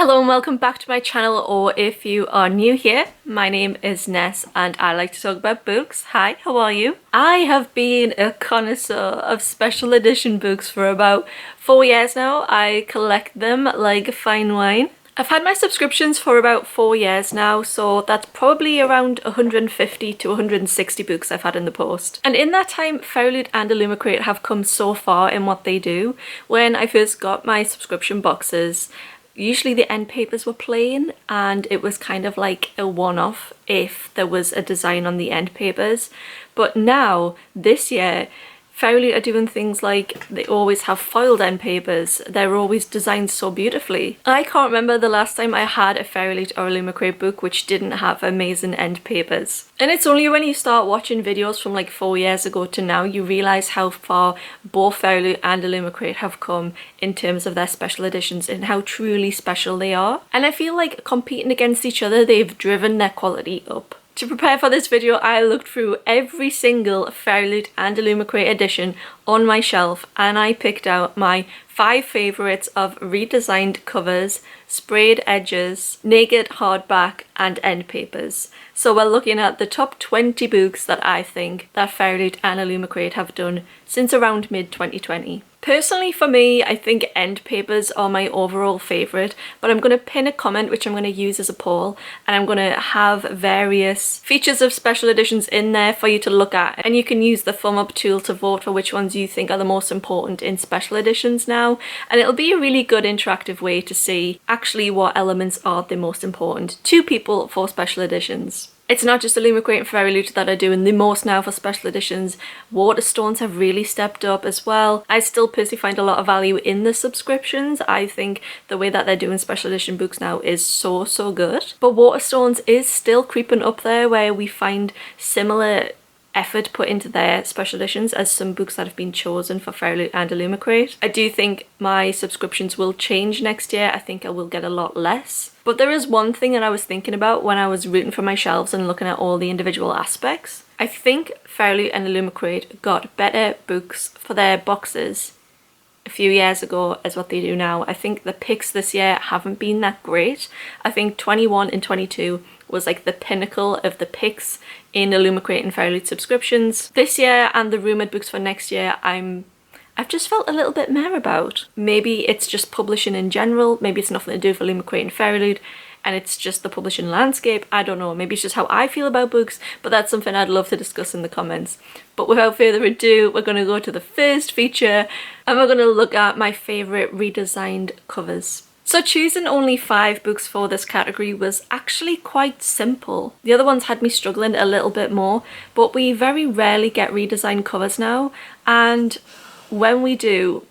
Hello and welcome back to my channel, or if you are new here, my name is Ness and I like to talk about books. Hi, how are you? I have been a connoisseur of special edition books for about 4 years now. I collect them like fine wine. I've had my subscriptions for about 4 years now, so that's probably around 150 to 160 books I've had in the post. And in that time, Fairyloot and Illumicrate have come so far in what they do. When I first got my subscription boxes, usually the end papers were plain and it was kind of like a one-off if there was a design on the end papers. But now, this year, Fairyloot are doing things like they always have foiled end papers. They're always designed so beautifully. I can't remember the last time I had a Fairyloot or Illumicrate book which didn't have amazing end papers. And it's only when you start watching videos from like 4 years ago to now you realise how far both Fairyloot and Illumicrate have come in terms of their special editions and how truly special they are. And I feel like competing against each other, they've driven their quality up. To prepare for this video, I looked through every single Fairyloot and Illumicrate edition on my shelf and I picked out my 5 favourites of redesigned covers, sprayed edges, naked hardback and end papers. So we're looking at the top 20 books that I think that Fairyloot and Illumicrate have done since around mid-2020. Personally for me, I think end papers are my overall favourite, but I'm going to pin a comment which I'm going to use as a poll, and I'm going to have various features of special editions in there for you to look at, and you can use the thumb up tool to vote for which ones you think are the most important in special editions now, and it'll be a really good interactive way to see actually what elements are the most important to people for special editions. It's not just Illumicrate and Fairyloot that are doing the most now for special editions. Waterstones have really stepped up as well. I still personally find a lot of value in the subscriptions. I think the way that they're doing special edition books now is so good. But Waterstones is still creeping up there where we find similar effort put into their special editions as some books that have been chosen for Fairyloot and Illumicrate. I do think my subscriptions will change next year. I think I will get a lot less. But there is one thing that I was thinking about when I was rooting for my shelves and looking at all the individual aspects. I think Fairyloot and Illumicrate got better books for their boxes a few years ago as what they do now. I think the picks this year haven't been that great. I think 21 and 22 was like the pinnacle of the picks in Illumicrate and Fairyloot subscriptions. This year and the rumoured books for next year, I've just felt a little bit meh about. Maybe it's just publishing in general, maybe it's nothing to do with Illumicrate and Fairyloot, and it's just the publishing landscape. I don't know, maybe it's just how I feel about books, but that's something I'd love to discuss in the comments. But without further ado, we're going to go to the first feature and we're going to look at my favourite redesigned covers. So choosing only 5 books for this category was actually quite simple. The other ones had me struggling a little bit more, but we very rarely get redesigned covers now, and when we do,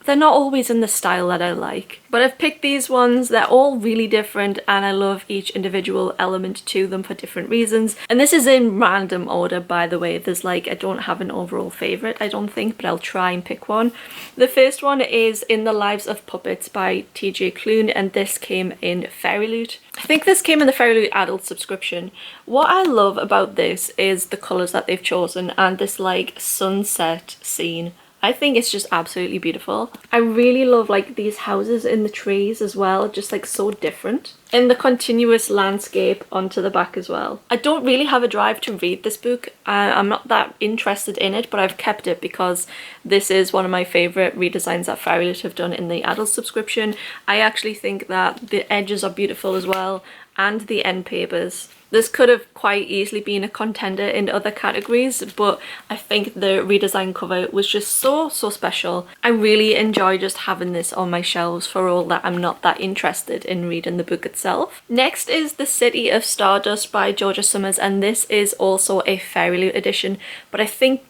they're not always in the style that I like. But I've picked these ones, they're all really different and I love each individual element to them for different reasons. And this is in random order, by the way. There's like, I don't have an overall favourite, I don't think, but I'll try and pick one. The first one is In the Lives of Puppets by TJ Klune, and this came in Fairyloot. I think this came in the Fairyloot Adult subscription. What I love about this is the colours that they've chosen and this like sunset scene. I think it's just absolutely beautiful. I really love like these houses in the trees as well, just like so different. And the continuous landscape onto the back as well. I don't really have a drive to read this book. I'm not that interested in it, but I've kept it because this is one of my favourite redesigns that Fairyloot have done in the adult subscription. I actually think that the edges are beautiful as well, and the end papers. This could have quite easily been a contender in other categories, but I think the redesign cover was just so special. I really enjoy just having this on my shelves for all that I'm not that interested in reading the book itself. Next is The City of Stardust by Georgia Summers, and this is also a Fairyloot edition, but I think,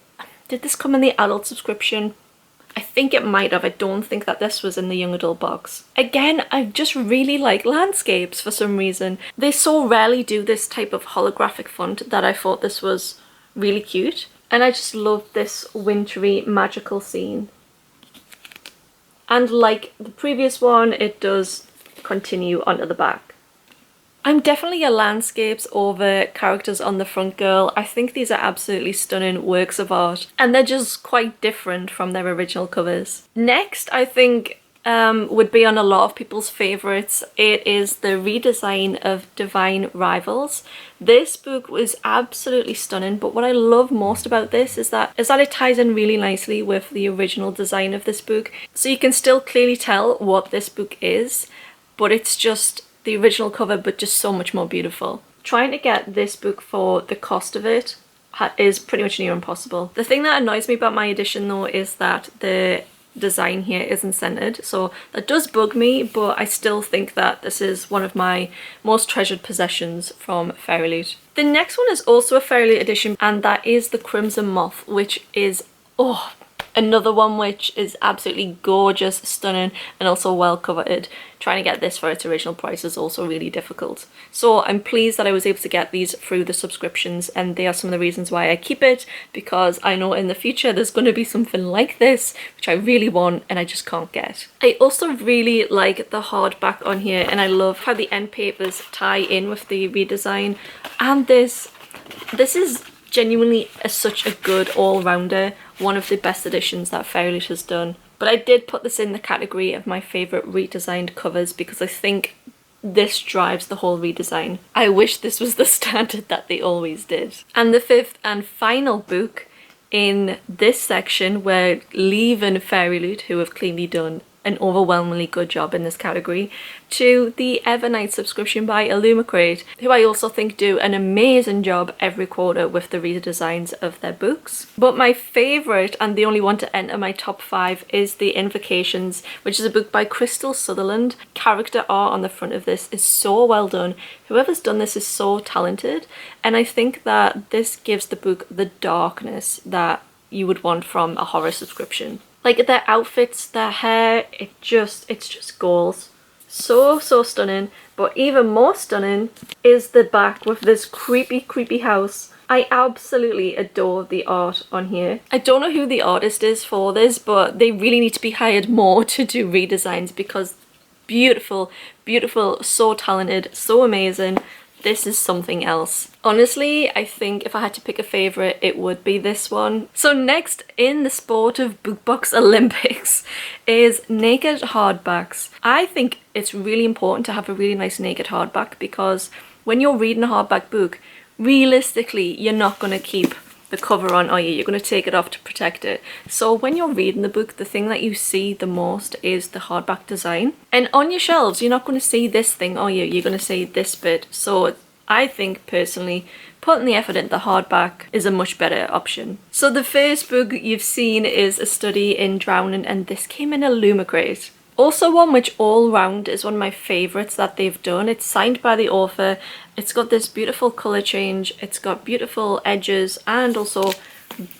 did this come in the adult subscription? I think it might have. I don't think that this was in the young adult box. Again, I just really like landscapes for some reason. They so rarely do this type of holographic font that I thought this was really cute. And I just love this wintry magical scene. And like the previous one, it does continue onto the back. I'm definitely a landscapes over characters on the front girl. I think these are absolutely stunning works of art and they're just quite different from their original covers. Next, I think would be on a lot of people's favorites. It is the redesign of Divine Rivals. This book was absolutely stunning, but what I love most about this is that it ties in really nicely with the original design of this book. So you can still clearly tell what this book is, but it's just the original cover, but just so much more beautiful. Trying to get this book for the cost of it is pretty much near impossible. The thing that annoys me about my edition though is that the design here isn't centered, so that does bug me, but I still think that this is one of my most treasured possessions from Fairyloot. The next one is also a Fairyloot edition, and that is the Crimson Moth, which is another one which is absolutely gorgeous, stunning, and also well coveted. Trying to get this for its original price is also really difficult. So I'm pleased that I was able to get these through the subscriptions, and they are some of the reasons why I keep it, because I know in the future there's going to be something like this, which I really want and I just can't get. I also really like the hardback on here, and I love how the end papers tie in with the redesign. And this is genuinely such a good all-rounder, one of the best editions that Fairyloot has done. But I did put this in the category of my favourite redesigned covers because I think this drives the whole redesign. I wish this was the standard that they always did. And the fifth and final book in this section, we're leaving Fairyloot, who have clearly done an overwhelmingly good job in this category, to the Evernight subscription by Illumicrate, who I also think do an amazing job every quarter with the redesigns of their books. But my favourite, and the only one to enter my top 5, is The Invocations, which is a book by Crystal Sutherland. Character art on the front of this is so well done. Whoever's done this is so talented, and I think that this gives the book the darkness that you would want from a horror subscription. Like their outfits, their hair, it's just goals. So stunning. But even more stunning is the back with this creepy house. I absolutely adore the art on here. I don't know who the artist is for this, but they really need to be hired more to do redesigns, because beautiful, so talented, so amazing. This is something else. Honestly, I think if I had to pick a favourite, it would be this one. So next in the sport of BookBox Olympics is naked hardbacks. I think it's really important to have a really nice naked hardback, because when you're reading a hardback book, realistically, you're not going to keep the cover on, are you? You're going to take it off to protect it. So when you're reading the book, the thing that you see the most is the hardback design. And on your shelves, you're not going to see this thing, are you? You're going to see this bit. So I think personally, putting the effort into the hardback is a much better option. So the first book you've seen is A Study in Drowning, and this came in Illumicrate. Also one which all round is one of my favourites that they've done. It's signed by the author. It's got this beautiful colour change. It's got beautiful edges and also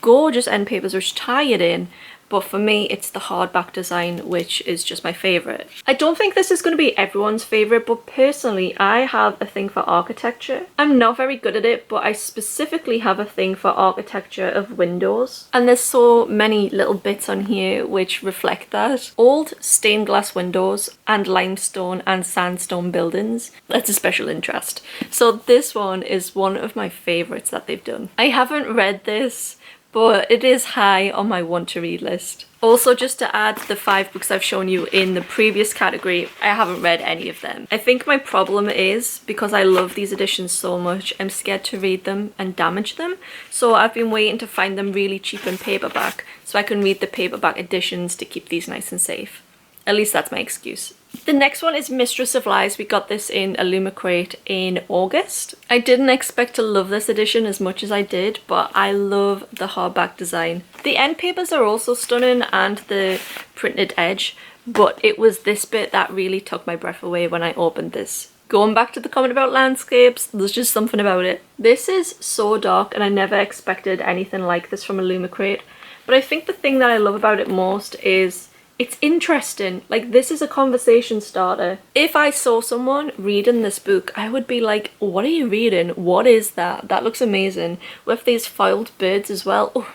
gorgeous end papers which tie it in. But for me, it's the hardback design which is just my favourite. I don't think this is going to be everyone's favourite, but personally I have a thing for architecture. I'm not very good at it, but I specifically have a thing for architecture of windows. And there's so many little bits on here which reflect that. Old stained glass windows and limestone and sandstone buildings. That's a special interest. So this one is one of my favourites that they've done. I haven't read this, but it is high on my want to read list. Also, just to add to the 5 books I've shown you in the previous category, I haven't read any of them. I think my problem is, because I love these editions so much, I'm scared to read them and damage them. So I've been waiting to find them really cheap in paperback, so I can read the paperback editions to keep these nice and safe. At least that's my excuse. The next one is Mistress of Lies. We got this in Illumicrate in August. I didn't expect to love this edition as much as I did, but I love the hardback design. The end papers are also stunning and the printed edge, but it was this bit that really took my breath away when I opened this. Going back to the comment about landscapes, there's just something about it. This is so dark and I never expected anything like this from Illumicrate, but I think the thing that I love about it most is it's interesting. Like, this is a conversation starter. If I saw someone reading this book, I would be like, what are you reading? What is that? That looks amazing. With these foiled birds as well. Oh,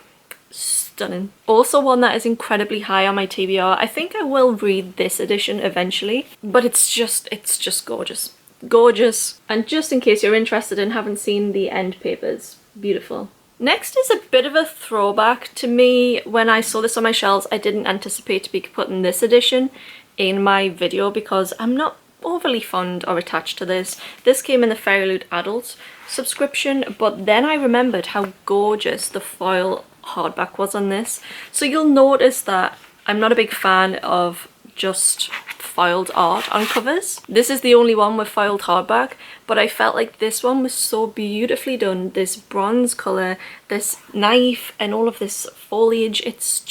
stunning. Also one that is incredibly high on my TBR. I think I will read this edition eventually, but it's just gorgeous. Gorgeous. And just in case you're interested and haven't seen the end papers, beautiful. Next is a bit of a throwback to me. When I saw this on my shelves, I didn't anticipate to be putting this edition in my video because I'm not overly fond or attached to this. This came in the Fairyloot Adult subscription, but then I remembered how gorgeous the foil hardback was on this. So you'll notice that I'm not a big fan of just foiled art on covers. This is the only one with foiled hardback, but I felt like this one was so beautifully done. This bronze colour, this knife, and all of this foliage, it's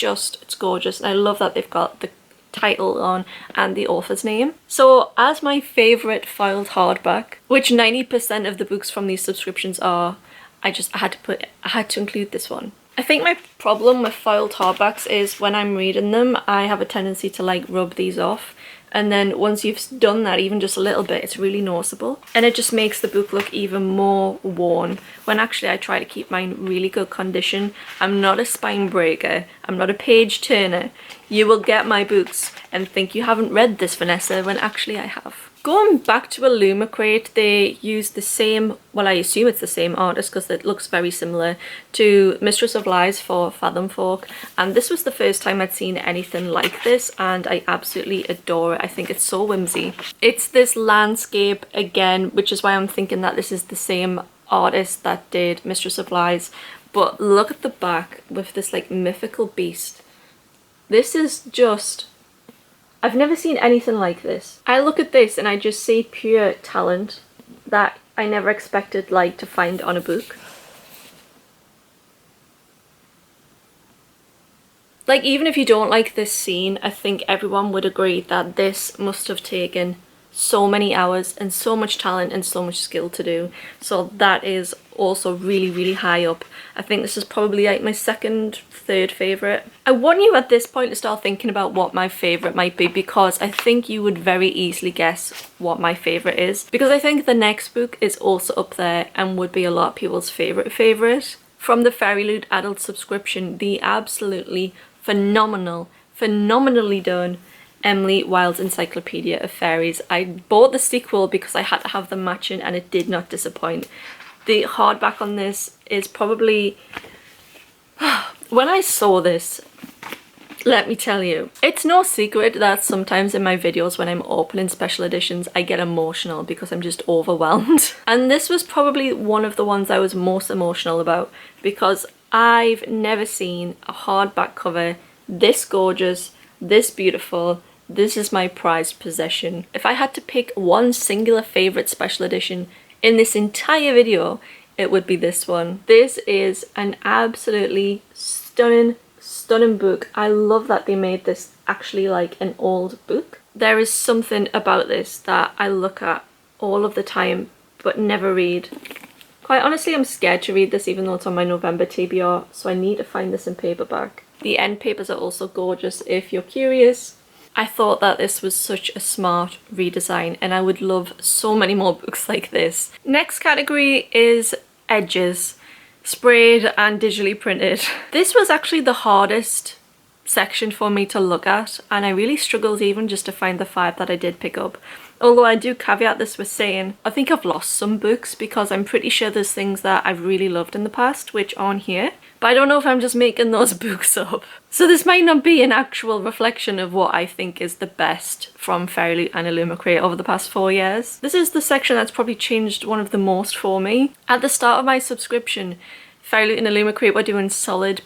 gorgeous. And I love that they've got the title on and the author's name. So as my favourite foiled hardback, which 90% of the books from these subscriptions are, I had to include this one. I think my problem with foiled hardbacks is when I'm reading them, I have a tendency to like rub these off. And then once you've done that, even just a little bit, it's really noticeable. And it just makes the book look even more worn, when actually I try to keep mine in really good condition. I'm not a spine breaker. I'm not a page turner. You will get my books and think you haven't read this, Vanessa, when actually I have. Going back to Illumicrate, they use the same, well, I assume it's the same artist because it looks very similar to Mistress of Lies for Fathom Folk. And this was the first time I'd seen anything like this, and I absolutely adore it. I think it's so whimsy. It's this landscape again, which is why I'm thinking that this is the same artist that did Mistress of Lies. But look at the back with this like mythical beast. This is just... I've never seen anything like this. I look at this and I just see pure talent that I never expected like to find on a book. Like, even if you don't like this scene, I think everyone would agree that this must have taken so many hours and so much talent and so much skill to do. So that is also really, really high up. I think this is probably like my second, third favourite. I want you at this point to start thinking about what my favourite might be, because I think you would very easily guess what my favourite is. Because I think the next book is also up there and would be a lot of people's favourite. From the Fairyloot Adult subscription, the absolutely phenomenally done Emily Wilde's Encyclopedia of Fairies. I bought the sequel because I had to have them matching, and it did not disappoint. The hardback on this is probably... When I saw this, let me tell you, it's no secret that sometimes in my videos when I'm opening special editions, I get emotional because I'm just overwhelmed. And this was probably one of the ones I was most emotional about, because I've never seen a hardback cover this gorgeous, this beautiful. This is my prized possession. If I had to pick one singular favourite special edition in this entire video, it would be this one. This is an absolutely stunning book. I love that they made this actually like an old book. There is something about this that I look at all of the time but never read. Quite honestly, I'm scared to read this even though it's on my November TBR, so I need to find this in paperback. The end papers are also gorgeous if you're curious. I thought that this was such a smart redesign, and I would love so many more books like this. Next category is edges, sprayed and digitally printed. This was actually the hardest section for me to look at, and I really struggled even just to find the 5 that I did pick up. Although I do caveat this with saying I think I've lost some books, because I'm pretty sure there's things that I've really loved in the past which aren't here. But I don't know if I'm just making those books up. So this might not be an actual reflection of what I think is the best from Fairyloot and Illumicrate over the past 4 years. This is the section that's probably changed one of the most for me. At the start of my subscription, Fairyloot and Illumicrate were doing solid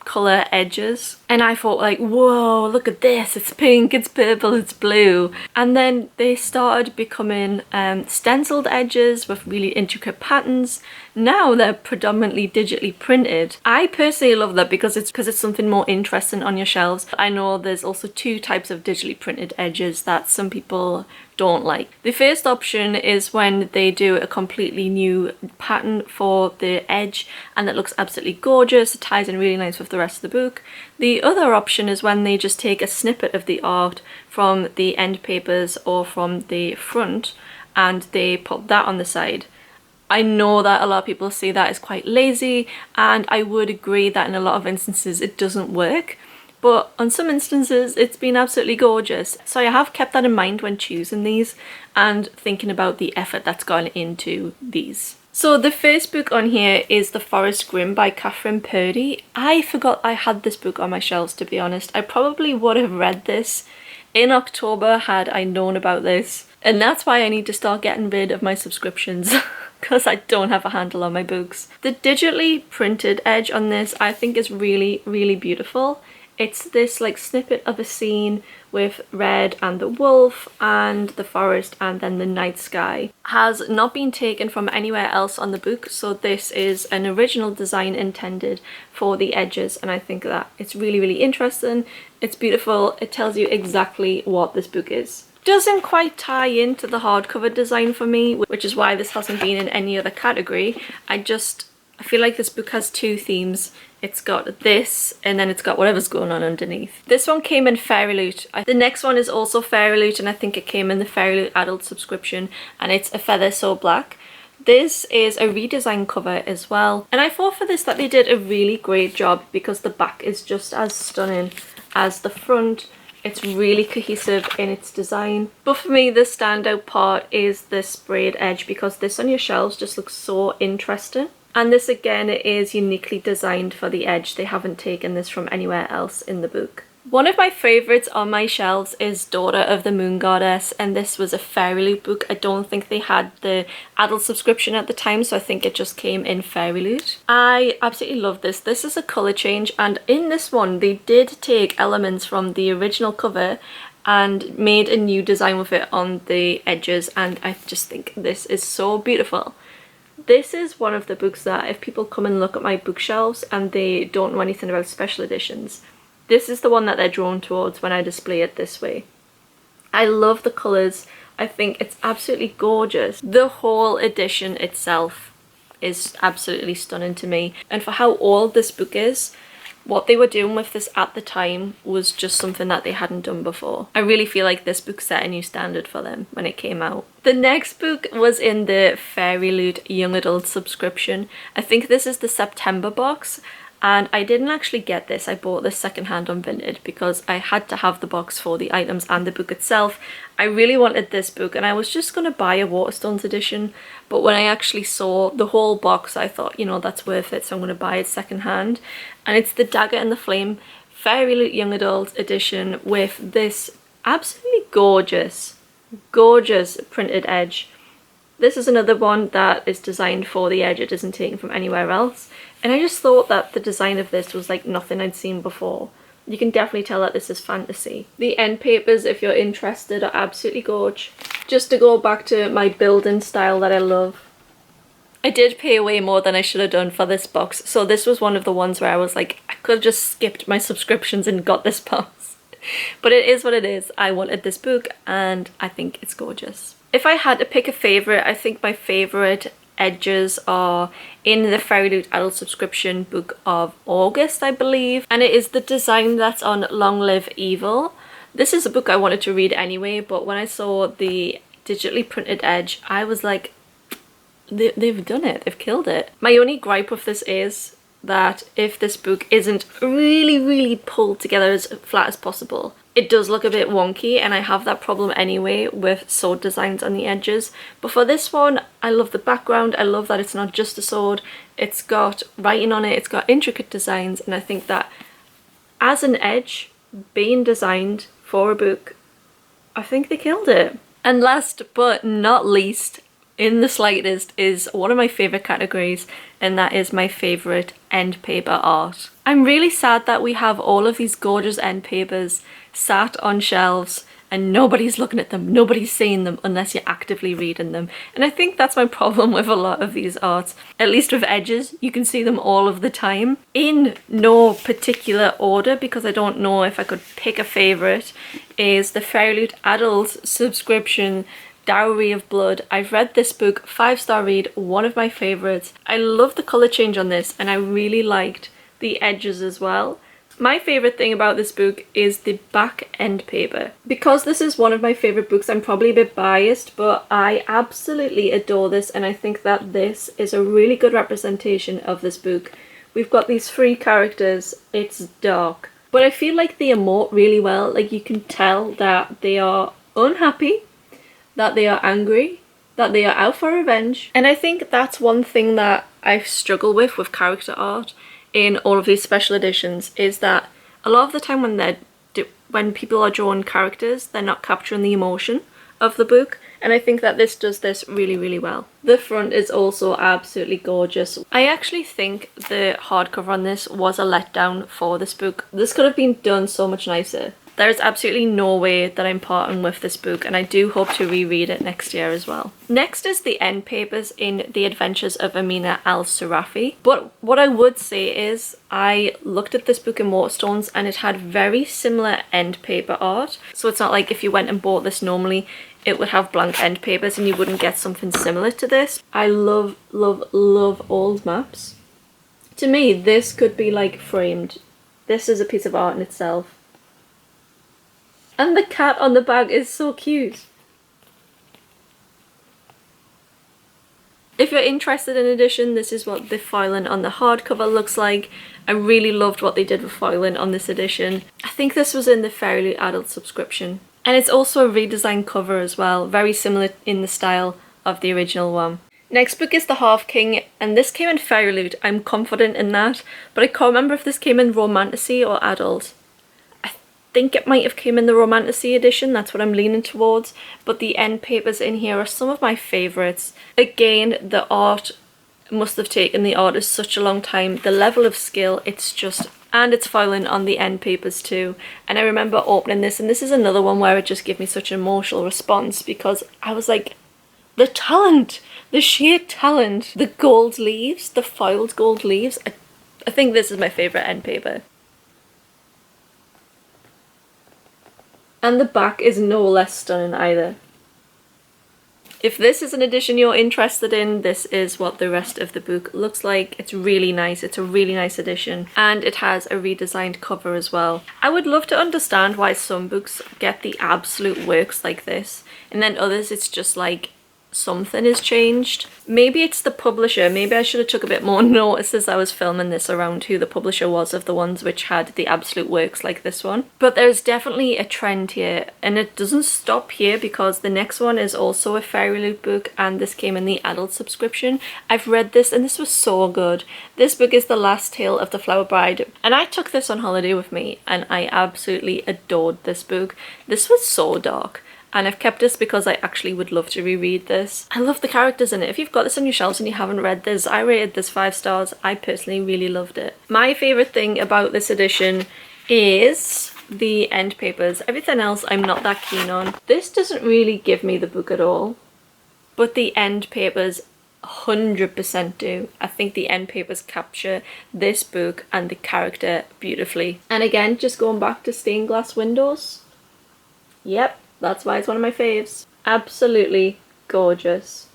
colour edges, and I thought like, whoa, look at this, it's pink, it's purple, it's blue. And then they started becoming stenciled edges with really intricate patterns. Now they're predominantly digitally printed. I personally love that because it's something more interesting on your shelves. I know there's also 2 types of digitally printed edges that some people don't like. The first option is when they do a completely new pattern for the edge and it looks absolutely gorgeous, it ties in really nice with the rest of the book. The other option is when they just take a snippet of the art from the end papers or from the front and they put that on the side. I know that a lot of people see that as quite lazy, and I would agree that in a lot of instances it doesn't work. But on some instances it's been absolutely gorgeous. So I have kept that in mind when choosing these and thinking about the effort that's gone into these. So the first book on here is The Forest Grimm by Catherine Purdy. I forgot I had this book on my shelves, to be honest. I probably would have read this in October had I known about this. And that's why I need to start getting rid of my subscriptions because I don't have a handle on my books. The digitally printed edge on this I think is really, really beautiful. It's this like snippet of a scene with Red and the wolf and the forest and then the night sky. Has not been taken from anywhere else on the book, so this is an original design intended for the edges, and I think that it's really, really interesting. It's beautiful. It tells you exactly what this book is. Doesn't quite tie into the hardcover design for me, which is why this hasn't been in any other category. I feel like this book has two themes. It's got this and then it's got whatever's going on underneath. This one came in Fairyloot. The next one is also Fairyloot, and I think it came in the Fairyloot Adult subscription, and it's A Feather So Black. This is a redesigned cover as well, and I thought for this that they did a really great job because the back is just as stunning as the front. It's really cohesive in its design. But for me, the standout part is the sprayed edge because this on your shelves just looks so interesting. And this again is uniquely designed for the edge. They haven't taken this from anywhere else in the book. One of my favourites on my shelves is Daughter of the Moon Goddess, and this was a Fairyloot book. I don't think they had the adult subscription at the time, so I think it just came in Fairyloot. I absolutely love this. This is a colour change, and in this one they did take elements from the original cover and made a new design with it on the edges, and I just think this is so beautiful. This is one of the books that if people come and look at my bookshelves and they don't know anything about special editions, this is the one that they're drawn towards when I display it this way. I love the colours. I think it's absolutely gorgeous. The whole edition itself is absolutely stunning to me. And for how old this book is, what they were doing with this at the time was just something that they hadn't done before. I really feel like this book set a new standard for them when it came out. The next book was in the Fairyloot Young Adult subscription. I think this is the September box, and I didn't actually get this. I bought this secondhand on Vinted because I had to have the box for the items and the book itself. I really wanted this book and I was just going to buy a Waterstones edition, but when I actually saw the whole box I thought, you know, that's worth it, so I'm going to buy it secondhand. And it's the Dagger and the Flame Fairyloot Young Adult edition with this absolutely gorgeous printed edge. This is another one that is designed for the edge. It isn't taken from anywhere else. And I just thought that the design of this was like nothing I'd seen before. You can definitely tell that this is fantasy. The end papers, if you're interested, are absolutely gorgeous. Just to go back to my building style that I love, I did pay way more than I should have done for this box. So this was one of the ones where I was like, I could have just skipped my subscriptions and got this box. But it is what it is. I wanted this book and I think it's gorgeous. If I had to pick a favourite, I think my favourite edges are in the Fairyloot Adult subscription book of August, I believe. And it is the design that's on Long Live Evil. This is a book I wanted to read anyway, but when I saw the digitally printed edge, I was like, they've done it, they've killed it. My only gripe with this is that if this book isn't really pulled together as flat as possible, it does look a bit wonky, and I have that problem anyway with sword designs on the edges. But for this one, I love the background. I love that it's not just a sword, it's got writing on it, it's got intricate designs, and I think that as an edge being designed for a book, I think they killed it. And last but not least, in the slightest, is one of my favourite categories, and that is my favourite end paper art. I'm really sad that we have all of these gorgeous end papers sat on shelves and nobody's looking at them, nobody's seeing them unless you're actively reading them. And I think that's my problem with a lot of these arts. At least with edges, you can see them all of the time. In no particular order, because I don't know if I could pick a favourite, is the Fairyloot Adult subscription Dowry of Blood. I've read this book, 5-star read, one of my favourites. I love the colour change on this and I really liked the edges as well. My favourite thing about this book is the back end paper. Because this is one of my favourite books, I'm probably a bit biased, but I absolutely adore this, and I think that this is a really good representation of this book. We've got these 3 characters, it's dark, but I feel like they emote really well. Like, you can tell that they are unhappy, that they are angry, that they are out for revenge. And I think that's one thing that I struggle with character art in all of these special editions, is that a lot of the time when they're when people are drawing characters, they're not capturing the emotion of the book, and I think that this does this really, really well. The front is also absolutely gorgeous. I actually think the hardcover on this was a letdown for this book. This could have been done so much nicer. There's absolutely no way that I'm parting with this book, and I do hope to reread it next year as well. Next is the end papers in The Adventures of Amina al-Sarafi. But what I would say is I looked at this book in Waterstones and it had very similar end paper art. So it's not like if you went and bought this normally, it would have blank end papers and you wouldn't get something similar to this. I love, love, love old maps. To me, this could be like framed. This is a piece of art in itself. And the cat on the bag is so cute. If you're interested in edition, this is what the foiling on the hardcover looks like. I really loved what they did with foiling on this edition. I think this was in the Fairyloot Adult subscription. And it's also a redesigned cover as well, very similar in the style of the original one. Next book is The Half King, and this came in Fairyloot. I'm confident in that, but I can't remember if this came in Romantasy or Adult. I think it might have came in the Romantasy edition, that's what I'm leaning towards, but the end papers in here are some of my favourites. Again, the art must have taken the artist such a long time. The level of skill, it's just, and it's foiling on the end papers too. And I remember opening this, and this is another one where it just gave me such an emotional response because I was like, the talent, the sheer talent, the gold leaves, the foiled gold leaves. I think this is my favourite end paper. And the back is no less stunning either. If this is an edition you're interested in, this is what the rest of the book looks like. It's really nice. It's a really nice edition. And it has a redesigned cover as well. I would love to understand why some books get the absolute works like this, and then others it's just like something has changed. Maybe it's the publisher. Maybe I should have took a bit more notice as I was filming this around who the publisher was of the ones which had the absolute works like this one. But there's definitely a trend here, and it doesn't stop here because the next one is also a Fairyloot book, and this came in the adult subscription. I've read this and this was so good. This book is The Last Tale of the Flower Bride, and I took this on holiday with me and I absolutely adored this book. This was so dark. And I've kept this because I actually would love to reread this. I love the characters in it. If you've got this on your shelves and you haven't read this, I rated this 5 stars. I personally really loved it. My favourite thing about this edition is the end papers. Everything else I'm not that keen on. This doesn't really give me the book at all, but the end papers 100% do. I think the end papers capture this book and the character beautifully. And again, just going back to stained glass windows. Yep. That's why it's one of my faves. Absolutely gorgeous.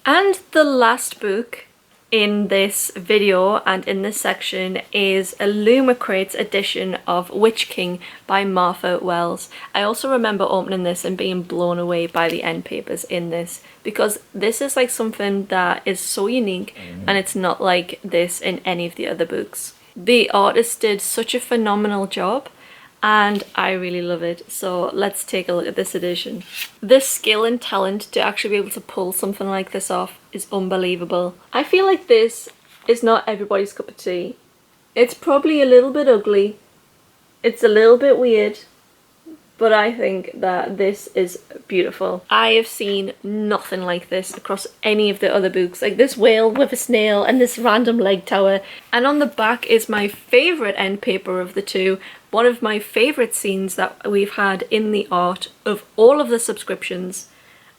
And the last book in this video and in this section is Illumicrate's edition of Witch King by Martha Wells. I also remember opening this and being blown away by the end papers in this, because this is like something that is so unique and it's not like this in any of the other books. The artist did such a phenomenal job, and I really love it. So let's take a look at this edition. The skill and talent to actually be able to pull something like this off is unbelievable. I feel like this is not everybody's cup of tea. It's probably a little bit ugly. It's a little bit weird. But I think that this is beautiful. I have seen nothing like this across any of the other books. Like this whale with a snail and this random leg tower. And on the back is my favourite end paper of the two. One of my favourite scenes that we've had in the art of all of the subscriptions.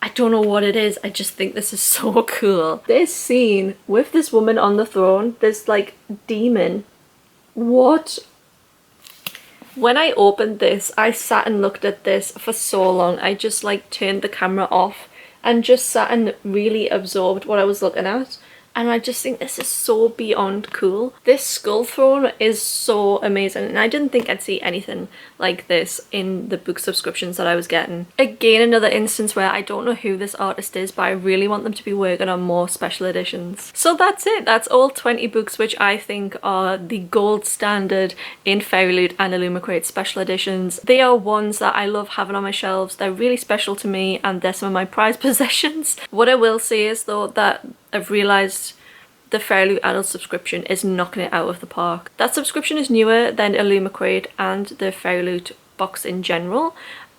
I don't know what it is, I just think this is so cool. This scene with this woman on the throne, this like demon. What? When I opened this, I sat and looked at this for so long. I just like turned the camera off and just sat and really absorbed what I was looking at. And I just think this is so beyond cool. This skull throne is so amazing, and I didn't think I'd see anything like this in the book subscriptions that I was getting. Again, another instance where I don't know who this artist is, but I really want them to be working on more special editions. So that's it. That's all 20 books which I think are the gold standard in Fairyloot and Illumicrate special editions. They are ones that I love having on my shelves. They're really special to me and they're some of my prized possessions. What I will say is though that I've realised the Fairyloot Adult subscription is knocking it out of the park. That subscription is newer than Illumicrate and the Fairyloot box in general,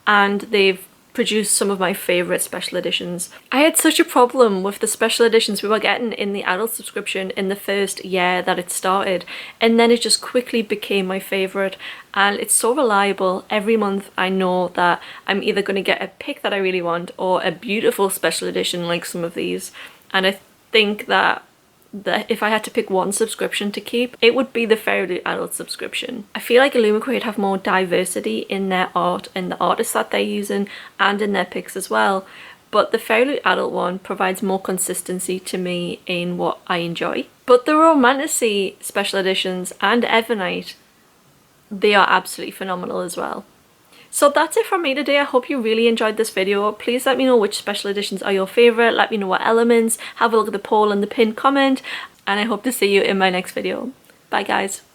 and they've produced some of my favourite special editions. I had such a problem with the special editions we were getting in the adult subscription in the first year that it started, and then it just quickly became my favourite, and it's so reliable. Every month I know that I'm either going to get a pick that I really want or a beautiful special edition like some of these, and I think that if I had to pick one subscription to keep, it would be the Fairyloot Adult subscription. I feel like Illumicrate have more diversity in their art and the artists that they're using and in their picks as well, but the Fairyloot Adult one provides more consistency to me in what I enjoy. But the Romantasy special editions and Evernight, they are absolutely phenomenal as well. So that's it from me today. I hope you really enjoyed this video. Please let me know which special editions are your favourite. Let me know what elements. Have a look at the poll and the pinned comment. And I hope to see you in my next video. Bye guys.